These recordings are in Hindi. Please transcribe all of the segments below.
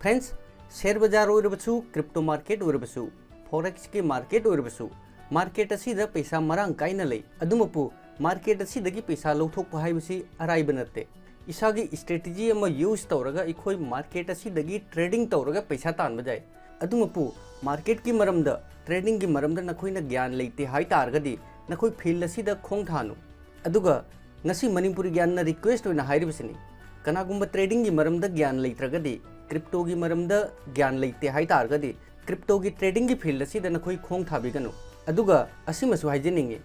फ्रेंड्स शेयर बाजार ओइरबसु क्रिप्टो मार्केट ओइरबसु फॉरेक्स के मार्केट ओइरबसु मार्केट असिदा पैसा मरांग कायना लई अदुमपु मार्केट असिदगी पैसा लौथोकपा हाइबसि अराइब नते इसागी स्ट्रेटेजी अमा यूज तौरगा इखोई मार्केट असिदगी ट्रेडिंग तौरगा पैसा तानबा जाय अदुमपु मार्केट की मरमदा ट्रेडिंग की मरमदा नखोइना ज्ञान लेते हाइ तारगदी नखोई फील्ड असिदा खोंग थानु अदुगा ngasi Manipuri Gyan na request oina hairibasini kanagumba trading gi maramda gyan leitragadi crypto gi maramda gyan leite hai targadi crypto gi trading gi field asi dana khoi khong thabiganu aduga asimasu haijeningi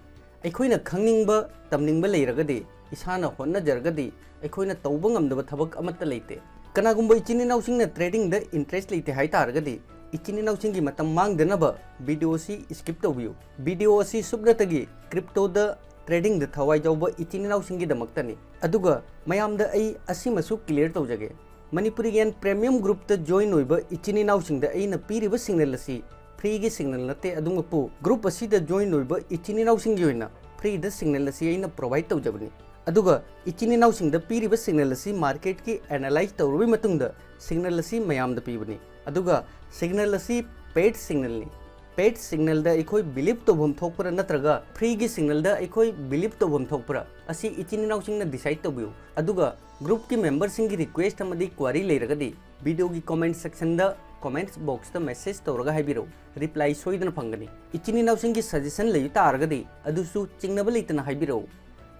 aikhoina khangningba tamningba leiragadi isana honna jargadi aikhoina tawba ngamdaba thabak amatta leite kanagumba ichini nausing na trading da interest leite hai targadi ichini nausing gi matam mangdanaba video si skip tawbiu video asi subratagi crypto da trading द थवाई जाउब इचिन नाउ सिंगी दमक्तनी अदुगा मयाम द आई असिमसु क्लियर तौजगे मणिपुरी ज्ञान प्रीमियम ग्रुप द जॉइन होइब इचिन नाउ सिंग द अइना पीरिब सिग्नल असि फ्री गे सिग्नल नते अदुंगपु ग्रुप असि द जॉइन होइब इचिन नाउ सिंगी होइना फ्री द सिग्नल असि अइना प्रोवाइड तौजबनी अदुगा इचिन नाउ सिंग द पीरिब सिग्नल असि मार्केट की एनालाइज तौरबि मतुंग द सिग्नल असि मयाम द पीबनी अदुगा सिग्नल असि पेड सिग्नल नि पेड सिग्नल दा इखोई बिलीव तोबम थोकपरा नत्रगा फ्री गी सिग्नल दा इखोई बिलीव तोबम थोकपरा असी इचिन नाउ सिंग न डिसाइड तोबियो अदुगा ग्रुप की मेंबर सिंग की रिक्वेस्ट अमदी क्वेरी लेरगदी वीडियो की कमेंट सेक्शन दा कमेंट्स बॉक्स दा मैसेज तौरगा हाइबिरो रिप्लाई सोइदन फंगनी इचिन नाउ सिंग की सजेशन लेयु तारगदी अदुसु चिंगनब लेतना हाइबिरो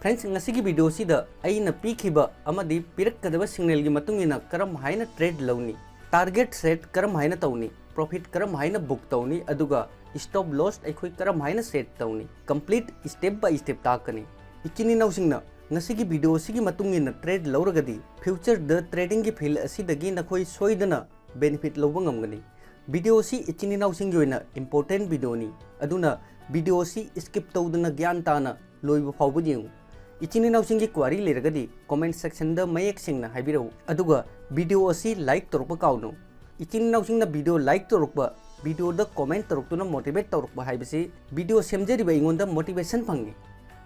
फ्रेंड्स ngasi की वीडियो सी दा अइना पीखिबा अमदी पिरक्कदबा सिग्नल की मतुंगिना करम हाइना ट्रेड लौनी टारगेट सेट करम हाइना तौनी प्रॉफिट करम हाइना बुक तौनी अदुगा स्टॉप लॉस अखोई करम हाइना सेट तौनी कंप्लीट स्टेप बाय स्टेप ताकनी इचिनी नाउसिंगना ngasi की वीडियो सिगी मतुंगिना ट्रेड लौरगदी फ्यूचर द ट्रेडिंग की फील्ड असिदगी नखोई सोइदना बेनिफिट लौबा ngamgani वीडियो सी इचिनी नाउसिंग योइना इंपोर्टेंट वीडियो नि अदुना वीडियो सी स्किप तौदना ज्ञान ताना लोइबा फावबा जेंगु इचिनी नाउसिंग की क्वेरी लेरगदी कमेंट सेक्शन द मयेक सिंगना हाइबिरो अदुगा वीडियो असि लाइक तोरपा काउनो इचिनी नाउसिंग ना वीडियो लाइक तोरपा वीडियो द कमेंट तोरपतुना मोटिवेट तोरपा हाइबसि वीडियो सेमजरिबा इंगोंदा मोटिवेशन फंगी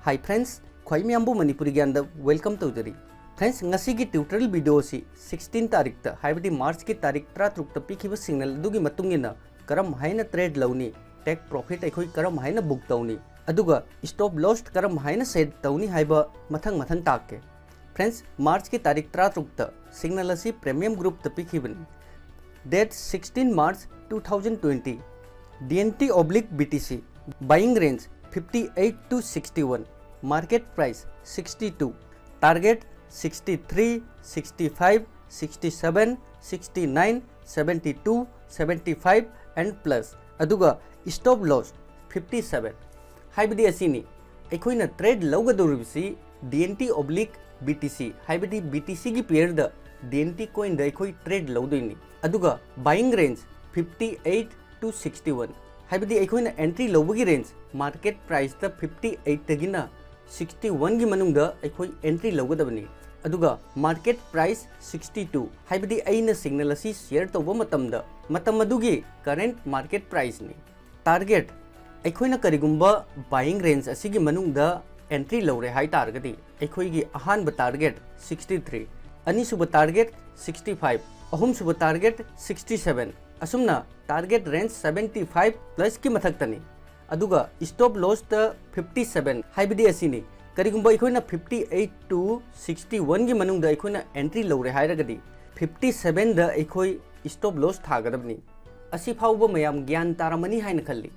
हाई फ्रेंड्स खोई म्यामबु मणिपुरी ज्ञान द वेलकम तौजरी फ्रेंड्स ngasi की ट्यूटोरियल वीडियो सी 16 तारीख ता हाइबदि मार्च की तारीख 13 ता पिखिबा सिग्नल दुगी मतुंगिना करम हाइना ट्रेड लौनी टेक प्रॉफिट अखोई करम हाइना बुक तौनी अदुगा स्टॉप लॉस करम हाइना सेट तौनी हाइबा मथंग मथंग ताके फ्रेंड्स मार्च की तारीख 13 ता सिग्नल असि प्रीमियम ग्रुप ता पिखिबनी date 16 March 2020 DNT/BTC buying range 58 to 61 market price 62 target 63 65 67 69 72 75 and plus अदुगा स्टॉप लॉस 57 हाइबदी असिनी अखोइना ट्रेड लौगदौरिबसि DNT/BTC हाइबदी BTC की पेयर द DNT कॉइन द अखोइ ट्रेड लौदोइनी अदुगा बाइंग रेंज 58 to 61 हाइबदी अखोइना एंट्री लौबगी रेंज मार्केट प्राइस द 58 तगिना 61 की मनुंग द अखोइ एंट्री लौगदबनी अदुगा मार्केट प्राइस 62 हाइबदी अइना सिग्नल असि शेयर तौबा मतम अदुगी करेंट मार्केट प्राइस नि टारगेट अखोइना करिगुंबा बाइंग रेंज असिगी मनुंग द एंट्री लौरे हाइ तारगदी अखोइगी अहानबा टारगेट 63 अनिसुबा टारगेट 65 अहुमसुबा टारगेट 67 असुमना टारगेट रेंज 75 प्लस की मथक्तनी अदुगा स्टॉप लॉस द 57 हाइबदी असिनी करिगुंबा अखोइना 58 to 61 की मनुंग द अखोइना एंट्री लौरे हाइरगदी 57 द अखोइ स्टॉप लॉस थागदबनी असि फाउबा मयाम ज्ञान तारमनी हाइना खल्ली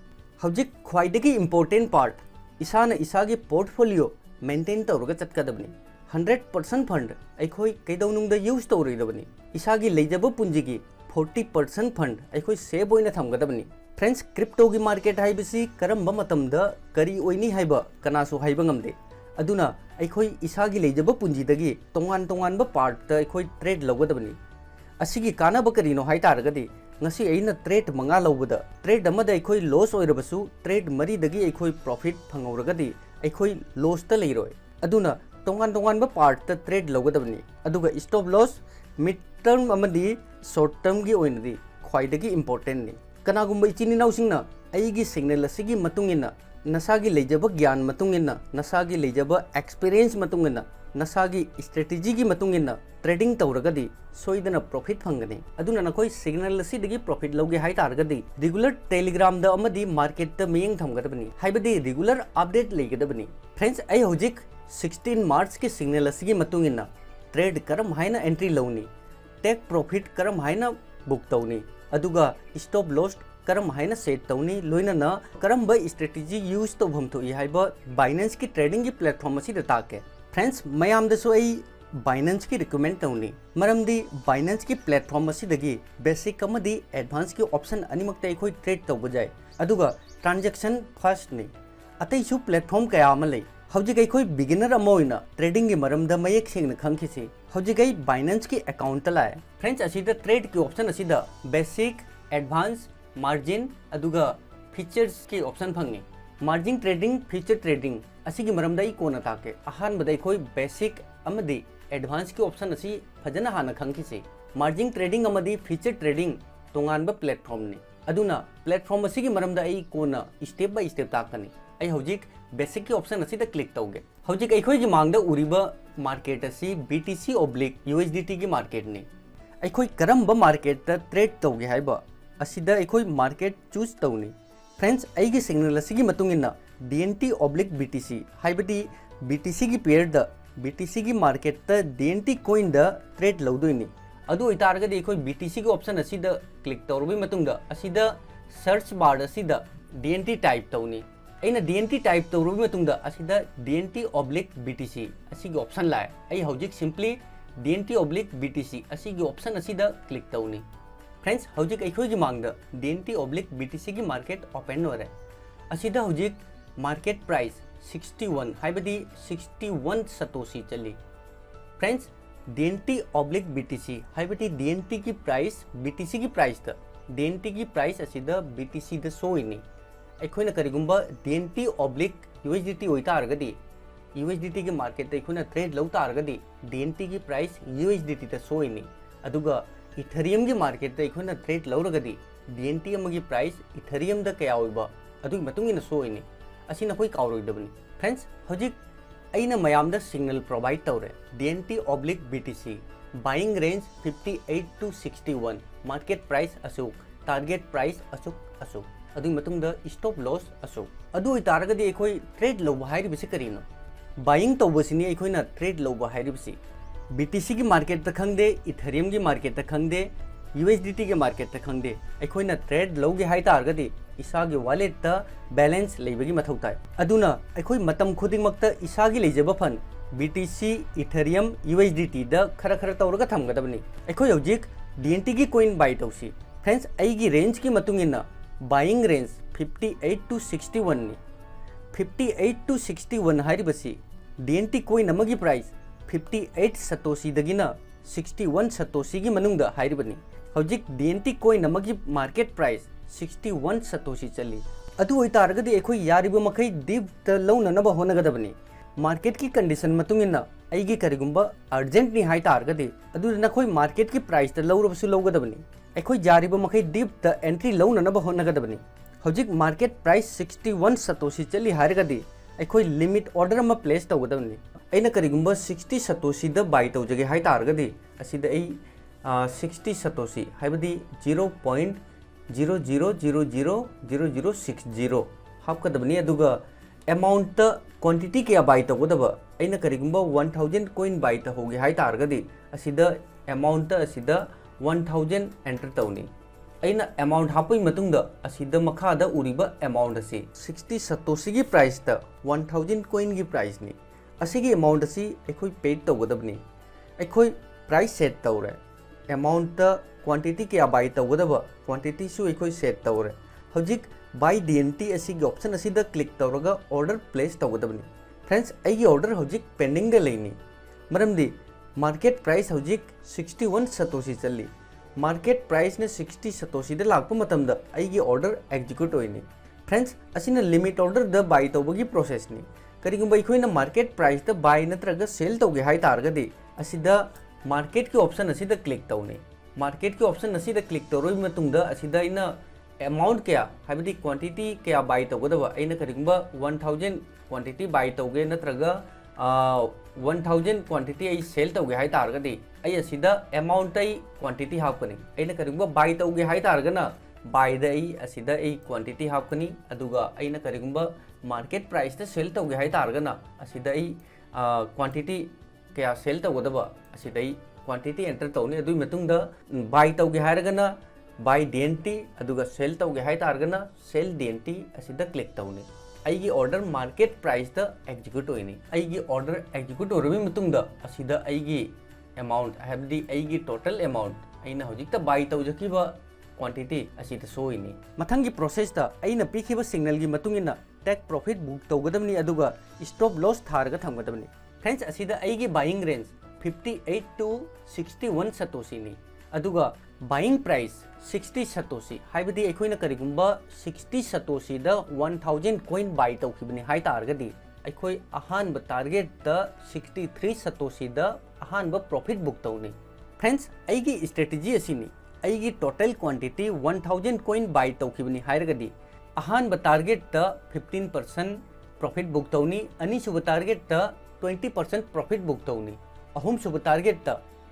हौजिक ख्वाइदगी इंपोर्टेंट पार्ट इसाना इसागी पोर्टफोलियो मेंटेन तौरगा चटकदबनी 100% फंड अखोई कैदौनुंग द यूज तौरदबनी इसागी लेजब पुंजिगी 40% फंड अखोई सेव ओइना थमगदबनी फ्रेंड्स क्रिप्टो की मार्केट हाइबसी करंबा मतमद करी ओइनी हाइबा कनासु हाइबा ngamde अदुना अखोई इसागी लेजब पुंजिदगी तोंगान पार्ट द अखोई ट्रेड लौगदबनी असिगी कानाबा करिनो हाइ तारगदी ngasi aina trade manga lobada trade amada akhoi loss oirabasu trade mari dagi akhoi profit phangauragadi akhoi loss ta leiroi aduna tongan ba part ta trade logadabni aduga stop loss mid term amadi short term gi oinadi khwai dagi important ni kanagumba ichini nausingna aigi signal asigi matungina nasagi lejaba gyan matungina nasagi lejaba experience matungina नसागी स्ट्रेटेजी की मतुंग इन्ना ट्रेडिंग तौरगदी सोइदना प्रॉफिट फंगनी अदुना नखोई सिग्नल असिदगी प्रॉफिट लौगे हाई तारगदी रेगुलर टेलीग्राम द अमदी मार्केट द मियंग थमगदबनी हाइबदी रेगुलर अपडेट लेगदबनी फ्रेंड्स आई होजिक 16 मार्च के सिग्नल असिगी मतुंग इन्ना ट्रेड करम हाइना एंट्री लौनी टेक प्रॉफिट करम हाइना बुक तौनी अदुगा स्टॉप लॉस करम हाइना सेट तौनी लोइना करम ब स्ट्रेटेजी यूज तौभम थोई हाइबा बाइनेंस की ट्रेडिंग की प्लेटफॉर्म असिद ताके फ्रेंड्स मयाम दसो आई बाइनेंस की रिकमेंड तौनी मरमदी बाइनेंस की प्लेटफॉर्म असिदगी बेसिक अमदी एडवांस की ऑप्शन अनिमक्ता अखोई ट्रेड तौब जाय अदुगा ट्रांजैक्शन फास्ट ने अतैसु प्लेटफॉर्म कया अमा लई हौजिक अखोई बिगिनर अमा ओइना ट्रेडिंग की मरमदा मयेक सेंगना खंखिसि हौजिक आई बाइनेंस की अकाउंट लाए फ्रेंड्स असिदा ट्रेड की ऑप्शन असिदा बेसिक एडवांस मार्जिन अदुगा फीचर्स की ऑप्शन फंगी मार्जिन ट्रेडिंग फीचर ट्रेडिंग असिगी मरमदा ई कोना ताके अहानबदा अखोई बेसिक अमदी एडवांस की ऑप्शन असी फजना हाना खंखिसि मार्जिन ट्रेडिंग अमदी फीचर ट्रेडिंग तोंगानबा प्लेटफॉर्म ने अदुना प्लेटफॉर्म असिगी मरमदा आई कोना स्टेप बाय स्टेप ताकनी आई हौजिक बेसिक की ऑप्शन असिदा क्लिक तौगे हौजिक अखोई की मांगदा उरिबा मार्केट असी BTC/USDT की मार्केट ने अखोई करम्बा मार्केट ता ट्रेड तौगे हाइबा असिदा अखोई मार्केट चूज तौनी फ्रेंड्स अगी सिग्नल असिगी मतुंगिना DNT/BTC हाइबदी BTC की पेयर द BTC की मार्केट ता DNT कोइन द ट्रेड लौदोइनी अदु ओइतारगदी अखोई BTC की ऑप्शन असिदा क्लिक तौरबी मतुंगदा असिदा सर्च बार असिदा DNT टाइप तौनी अइना DNT टाइप तौरबी मतुंगदा असिदा DNT/BTC असिगी ऑप्शन लाए अइ हौजिक सिंपली DNT/BTC असिगी ऑप्शन असिदा क्लिक तौनी फ्रेंड्स हौजिक अखोई की मांगदा DNT/BTC की मार्केट ओपन होरे असिदा हौजिक मार्केट प्राइस 61 हाइबदी 61 सतोशी चली फ्रेंड्स DNT/BTC हाइबदी DNT की प्राइस BTC की प्राइस द DNT की प्राइस असिदा BTC द सोइनी अखोइना करिगुंबा DNT/USDT ओइतारगदी USDT की मार्केट अखोइना ट्रेड लौतारगदी DNT की प्राइस USDT द सोइनी अदुगा इथेरियम की मार्केट अखोइना ट्रेड लौरगदी DNT अमगी प्राइस इथेरियम द कया ओइबा अदुगी मतुंगिना सोइनी असिना कोई काउरोइदबनी फ्रेंड्स हौजिक अइना मयामदा सिग्नल प्रोवाइड तौरे DNT/BTC buying range 58 to 61 market price असुक टारगेट प्राइस असुक असुक अदुगी मतुंगदा स्टॉप लॉस असुक अदु ओइतारगदी अखोई ट्रेड लौबा हाइरिबसि करिनो बाइंग तौबसिनी अखोइना ट्रेड लौबा हाइरिबसि BTC की मार्केट ता खंगदे इथेरियम की मार्केट ता खंगदे USDT के मार्केट ता खंगदे अखोइना ट्रेड लौगे हाइतारगदी इसागी वॉलेट ता बैलेंस लेबगी मथौ ताय अदुना अखोई मतम खुदिंगमक्ता इसागी लेजबा फन BTC इथेरियम USDT दा खरा खरा तौरगा थमगदबनी अखोई हौजिक DNT की कोइन बाय तौसी फ्रेंड्स अइगी रेंज की मतुंगिना बाइंग रेंज 58 to 61 नि 58 to 61 हाइरिबसि DNT कोइन अमगी प्राइस 58 सतोशी दगिना 61 सतोशी की मनुंगदा हाइरिबनी हौजिक DNT कोइन अमगी मार्केट प्राइस 61 सतोशी चली अदु ओइतारगदी अखोई यारिबा मखै दीप त लौननबा होनगदबनी मार्केट की कंडीशन मतुंगिना अइगी करिगुंबा अर्जेंट नि हाइतारगदी अदु नखोई मार्केट की प्राइस त लौरबसु लौगदबनी अखोई यारिबा मखै दीप त एंट्री लौननबा होनगदबनी हौजिक मार्केट प्राइस 61 सतोशी चली हारगदी अखोई लिमिट ऑर्डर अमा प्लेस तौगदबनी अइना करिगुंबा 60 सतोशी द बाय तौजगे हाइतारगदी असिदा अइ 60 सतोशी हाइबदी 0.00000060 हापकदबनी अदुगा अमाउंट क्वांटिटी क्या बाय तौगदब अइना करिगुंबा 1000 कोइन बाय तौगे हाइतारगदी असिदा अमाउंट असिदा 1000 एंटर तौनी अइना अमाउंट हापई मतुंगदा असिदा मखादा उरिबा अमाउंट असी 60 सतोशी की प्राइस ता 1000 कोइन की प्राइस नि असिगी अमाउंट असी अखोई पेड तौगदबनी अखोई प्राइस सेट तौरे अमाउंट क्वांटिटी क्या बाय तौगदब क्वांटिटी सु अखोई सेट तौरे हौजिक बाय DNT असिगी ऑप्शन असिदा क्लिक तौरगा ऑर्डर प्लेस तौगदबनी फ्रेंड्स अइगी ऑर्डर हौजिक पेंडिंग द लेनी मरमदी मार्केट प्राइस हौजिक 61 सतोशी चली मार्केट प्राइस ने 60 सतोशी द लागपा मतमदा अइगी ऑर्डर एग्जीक्यूट होइनी फ्रेंड्स असिना लिमिट ऑर्डर द बाय तौबगी प्रोसेस नि करिगुंबा अखोइना मार्केट प्राइस द बाय नत्रगा सेल तौगे हाइतारगदी असिदा मार्केट की ऑप्शन असिदा क्लिक तौनी मार्केट की ऑप्शन असिदा क्लिक तौरोइ मतुंगदा असिदा इना अमाउंट क्या हाइबदी क्वांटिटी क्या बाय तौगदबा अइना करिगुंबा 1000 क्वांटिटी बाय तौगे नत्रगा 1000 क्वांटिटी आई सेल तौगे हाई तारगदी आई असिदा अमाउंट आई क्वांटिटी हापकनी अइना करिगुंबा बाय तौगे हाई तारगना बाय द आई असिदा आई क्वांटिटी हापकनी अदुगा अइना करिगुंबा मार्केट प्राइस द सेल तौगे हाई तारगना असिदा आई क्वांटिटी क्या सेल तौगदबा असिदा आई क्वांटिटी एंटर तौनी अदुई मतुंगदा बाय तौगे हारगना बाय DNT अदुगा सेल तौगे हाई तारगना सेल DNT असिदा क्लिक तौनी आइगी ऑर्डर मार्केट प्राइस द एग्जीक्यूट होइनी आइगी ऑर्डर एग्जीक्यूट होरबी मतुंगदा असिदा आइगी अमाउंट हैबदी आइगी टोटल अमाउंट अइना होजिकता बाय तौजकीबा क्वांटिटी असिदा सोइनी मथंगी प्रोसेस दा अइना पीखिबा सिग्नल गी मतुंगिना टेक प्रॉफिट बुक तौगदमनी अदुगा स्टॉप लॉस थारगा थमगदमनी फ्रेंड्स असिदा आइगी बाइंग रेंज 58 to 61 सतोशी नी अदुगा बाइंग प्राइस 60 सतोशी हाइबदी अखोइना करिगुंबा 60 सतोशी द 1000 कॉइन बाय तौखिबनी हाइ तारगदी अखोइ अहानब टारगेट द 63 सतोशी द अहानब प्रॉफिट बुक तौनी फ्रेंड्स आइगी स्ट्रेटजी असिनी आइगी टोटल क्वांटिटी 1000 कॉइन बाय तौखिबनी हाइरगदी अहानब टारगेट द 15% प्रॉफिट बुक तौनी अनिसुब टारगेट द 20% प्रॉफिट बुक तौनी अहुम सुब टारगेट द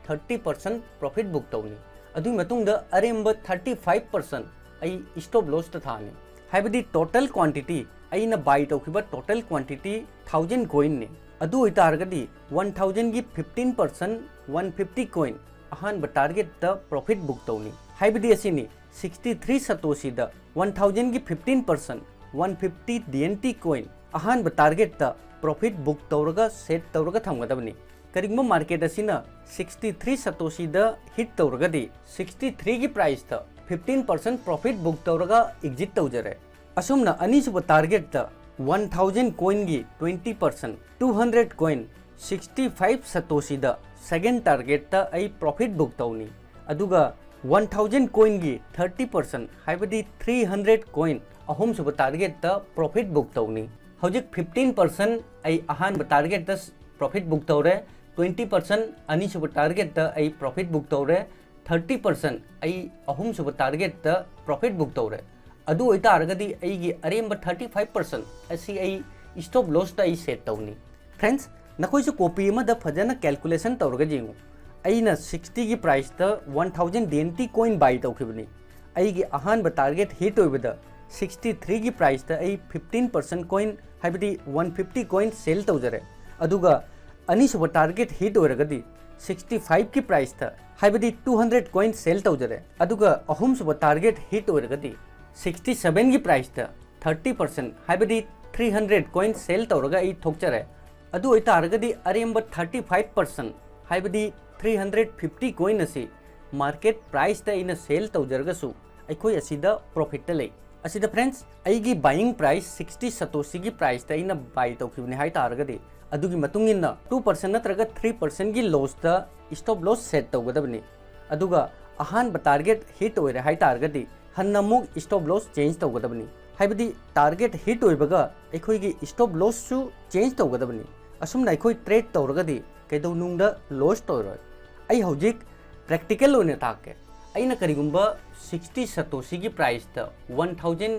30% प्रॉफिट बुक तौनी अदुई मतुंगदा अरेंब 35% आई स्टॉप लॉस द थानी हाइबदी टोटल क्वांटिटी अइना बाय तौखिबा टोटल क्वांटिटी 1000 कॉइन ने अदु ओइतारगदी 1000 गी 15% 150 कॉइन अहानब टारगेट द प्रॉफिट बुक तौनी हाइबदी असिनी 63 सतोशी द 1000 गी 15% 150 DNT कॉइन अहानब टारगेट द प्रॉफिट बुक तौरगा सेट तौरगा थमगदबनी करिंगबा मार्केट असिना 63 सतोशी द हिट तौरगदी 63 की प्राइस द 15% प्रॉफिट बुक तौरगा एग्जिट तौजरे असुमना अनिसुब टारगेट द 1000 कॉइन गी 20% 200 कॉइन 65 सतोशी द सेकंड टारगेट द आई प्रॉफिट बुक तौनी अदुगा 1000 कॉइन गी 30% हाइबदी 300 कॉइन अहुम सुब टारगेट द प्रॉफिट बुक तौनी हौजिक 15% आई अहानब टारगेट द प्रॉफिट बुक तौरे 20% अनिसुब टारगेट द आई प्रॉफिट बुक तौरे 30% आई अहुम सुब टारगेट द प्रॉफिट बुक तौरे अदु ओइतारगदी आइगी अरेंब 35% असी आई स्टॉप लॉस द आई सेट तौनी फ्रेंड्स नखोइसु कॉपी अमा द फजना कैलकुलेशन तौरगा जेंगु अइना 60 की प्राइस द 1000 DNT कॉइन बाय तौखिबनी आइगी अहानब टारगेट हिट ओइबदा 63 की प्राइस द आई 15% कॉइन हाइबदी 150 कॉइन सेल तौजरे अदुगा अनिसुब टारगेट हिट ओरगदी 65 की प्राइस था हाइबदी 200 कॉइन सेल तौजरे अदुगा अहुम सुब टारगेट हिट ओरगदी 67 की प्राइस था 30% हाइबदी 300 कॉइन सेल तौरगा ई थोक्चरे अदु ओइतारगदी अरेंब 35% हाइबदी 350 कॉइन असी मार्केट प्राइस ता इन सेल तौजरगसु अखोइ असिदा प्रॉफिट ता लई असिदा फ्रेंड्स आइगी बाइंग प्राइस 60 सतोशी की प्राइस ता इन बाय तौखिबनी हाइ तारगदी अदुगी मतुंगिना 2% नत्रगा 3% की लॉस द स्टॉप लॉस सेट तौगदबनी अदुगा अहानब टारगेट हिट ओइरे हाइ तारगदी हन्नमुग स्टॉप लॉस चेंज तौगदबनी हाइबदी टारगेट हिट ओइबगा अखोइगी स्टॉप लॉस सु चेंज तौगदबनी असुमना अखोइ ट्रेड तौरगदी कैदौनुंगदा लॉस तौरय आई हौजिक प्रैक्टिकल ओइने ताके अइना करिगुंबा 60 सतोशी की प्राइस द 1000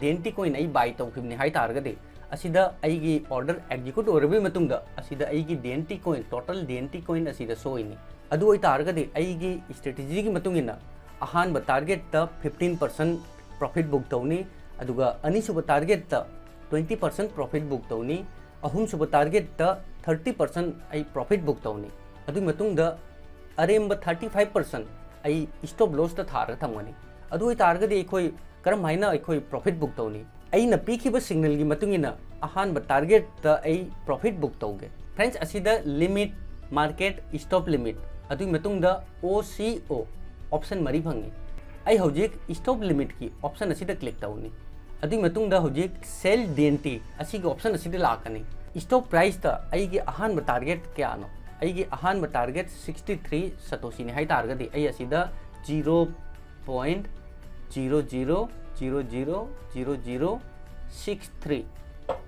DNT कॉइन आई बाय तौखिबनी हाइ तारगदी असिदा आइगी ऑर्डर एग्जीक्यूट ओरबी मतुंगदा असिदा आइगी DNT coin total DNT coin असिदा सोइनी अदु ओइतारगदी आइगी स्ट्रेटजी की मतुंगिना अहानब टारगेट द 15% प्रॉफिट बुक तौनी अदुगा अनिसुब टारगेट द 20% प्रॉफिट बुक तौनी अहुम सुब टारगेट द 30% आई प्रॉफिट बुक तौनी अदु मतुंगदा अरेंब 35% आई स्टॉप लॉस द थार थमगनी अदु ओइतारगदी अखोइ करम हाइना अखोइ प्रॉफिट बुक तौनी अइना पीखिबा सिग्नल की मतुंगिना अहानब टारगेट द आई प्रॉफिट बुक तौगे फ्रेंड्स असिदा लिमिट मार्केट स्टॉप लिमिट अदुई मतुंगदा OCO ऑप्शन मरी फंगी आई हौजिक स्टॉप लिमिट की ऑप्शन असिदा क्लिक तौनी अदुई मतुंगदा हौजिक सेल DNT असिगी ऑप्शन असिदा लाकनी स्टॉप प्राइस द आइगी अहानब टारगेट क्यानो आइगी अहानब टारगेट 63 सतोशी ने हाइ तारगदी आई असिदा 0.00000063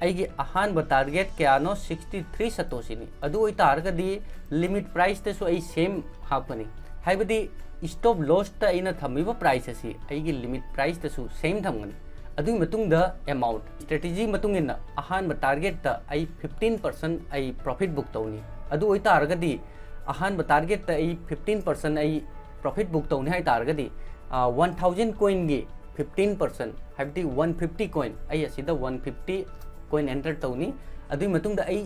अइगी अहानब टारगेट क्यानो 63 सतोशी ने अदु ओइतारगदी लिमिट प्राइस तसु आई सेम हापनी हाइबदी स्टॉप लॉस ता अइना थमिबा प्राइस असी अइगी लिमिट प्राइस तसु सेम थमगनी अदुई मतुंगदा अमाउंट स्ट्रेटेजी मतुंगिना अहानबा टारगेट ता आई 15% आई प्रॉफिट बुक तौनी अदु ओइ तारगदी अहानबा टारगेट ता आई 15% आई प्रॉफिट बुक तौनी हाइ तारगदी 1000 coin गी 15% हाइबदी 150 coin आई असिदा 150 coin एंटर तौनी अदुई मतुंगदा आई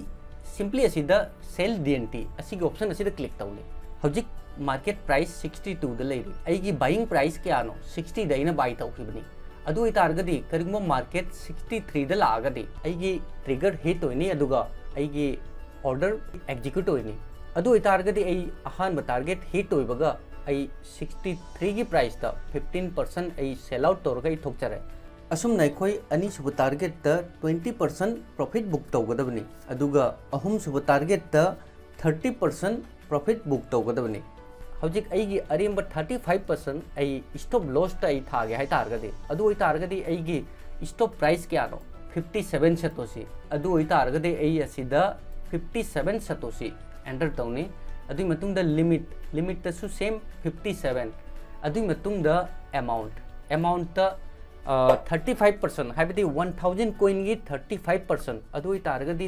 सिंपली असिदा सेल DNT असिगे ऑप्शन असिदा क्लिक तौनी हौजिक मार्केट प्राइस 62 दा लेरी आइगी बाइंग प्राइस क्यानो 60 दा इना बाय तौखिबनी अदु इतारगदी करिगुम मार्केट 63 दा लागदी आइगी ट्रिगर हिट होइनी अदुगा आइगी ऑर्डर एग्जीक्यूट होइनी अदु इतारगदी आई अहान टारगेट हिट होइबगा आई 63 की प्राइस ता 15% आई सेल आउट तौरगा आई थोकचरे असुम नाइखोई अनि सुब टारगेट ता 20% प्रॉफिट बुक तौगदबनी अदुगा अहुम सुब टारगेट ता 30% प्रॉफिट बुक तौगदबनी हौजिक आइगी अरेंब 35% आई स्टॉप लॉस ता आई थागे हाइ तारगदी अदु ओइ तारगदी आइगी स्टॉप प्राइस क्यानो 57 सतोशी अदु ओइ तारगदी आई असिदा 57 सतोशी एंटर तौनी अदुई मतुंगदा लिमिट तसु सेम 57 अदुई मतुंगदा अमाउंट ता 35% हाइबदी 1000 coin गी 35% अदु ओइ तारगदी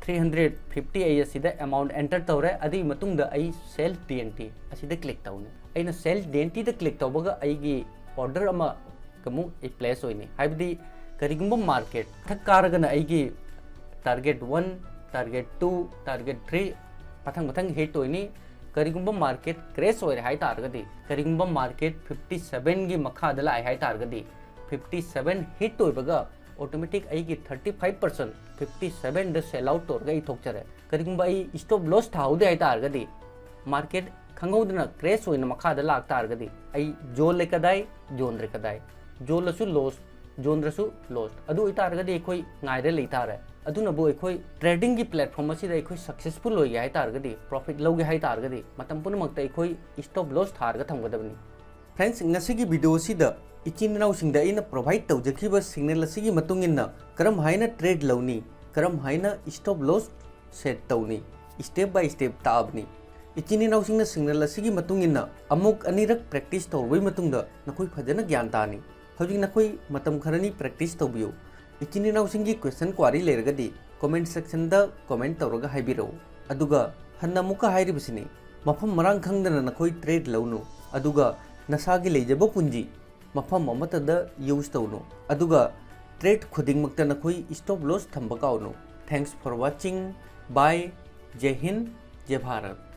350 आई असिदा अमाउंट एंटर तौरे अदुई मतुंगदा आई सेल DNT असिदा क्लिक तौनी अइना सेल DNT दा क्लिक तौबगा आइगी ऑर्डर अमा कमु ए प्लेस होइनी हाइबदी करिगुंबा मार्केट थक कारगना आइगी टारगेट 1 टारगेट 2 टारगेट 3 पथंग हिट होइनी करिगुंबा मार्केट क्रेश होइरे हाइ तारगदी करिगुंबा मार्केट 57 गी मखादा लाइ हाइ तारगदी 57 हिट होइबगा ऑटोमेटिक आइगी 35% 57 द सेल आउट तौरगा आई थोकचरे करिगुंबा आई स्टॉप लॉस थाउदे हाइ तारगदी मार्केट खंगौदना क्रेश होइना मखादा लाक तारगदी आई जोन लेकदाई जोन रेकदाई जोलसु लॉस जोनद्रसु लॉस अदु इतारगदी एखोई ngaire लेतारे अदुनबो एखोई ट्रेडिंग की प्लेटफॉर्म असिदा एखोई सक्सेसफुल होई हाइ तारगदी प्रॉफिट लौगे हाइ तारगदी मतम पुनमक्ता एखोई स्टॉप लॉस थारगा थमगदबनी फ्रेंड्स ngasiगी वीडियो सिदा इचिननाउ सिंगदा इन प्रोवाइड तौजखिबा सिग्नल असिगी मतुंगिन्ना करम हाइना ट्रेड लौनी करम हाइना स्टॉप लॉस सेट तौनी स्टेप बाय स्टेप ताबनी इचिननाउ सिंगना सिग्नल असिगी मतुंगिन्ना अमुक अनिरक प्रैक्टिस तौरबई मतुंगदा नखोई फजना ज्ञान तानी हौजिक नखोई मतम खरनी प्रैक्टिस तौबियो इचिननाउ सिंगी क्वेश्चन क्वारी लेरगदी कमेंट सेक्शन दा कमेंट तौरगा हाइबिरो अदुगा हन्ना मुका हाइरिबसिनी मफम मरांग खंगदना नखोई ट्रेड लौनु अदुगा नसागी लेजबो पुंजी मफम अमतदा यूज तौनु अदुगा ट्रेड खुदिंगमक्ता नखोई स्टॉप लॉस थंबा काउनु थैंक्स फॉर वाचिंग बाय जय हिंद जय भारत।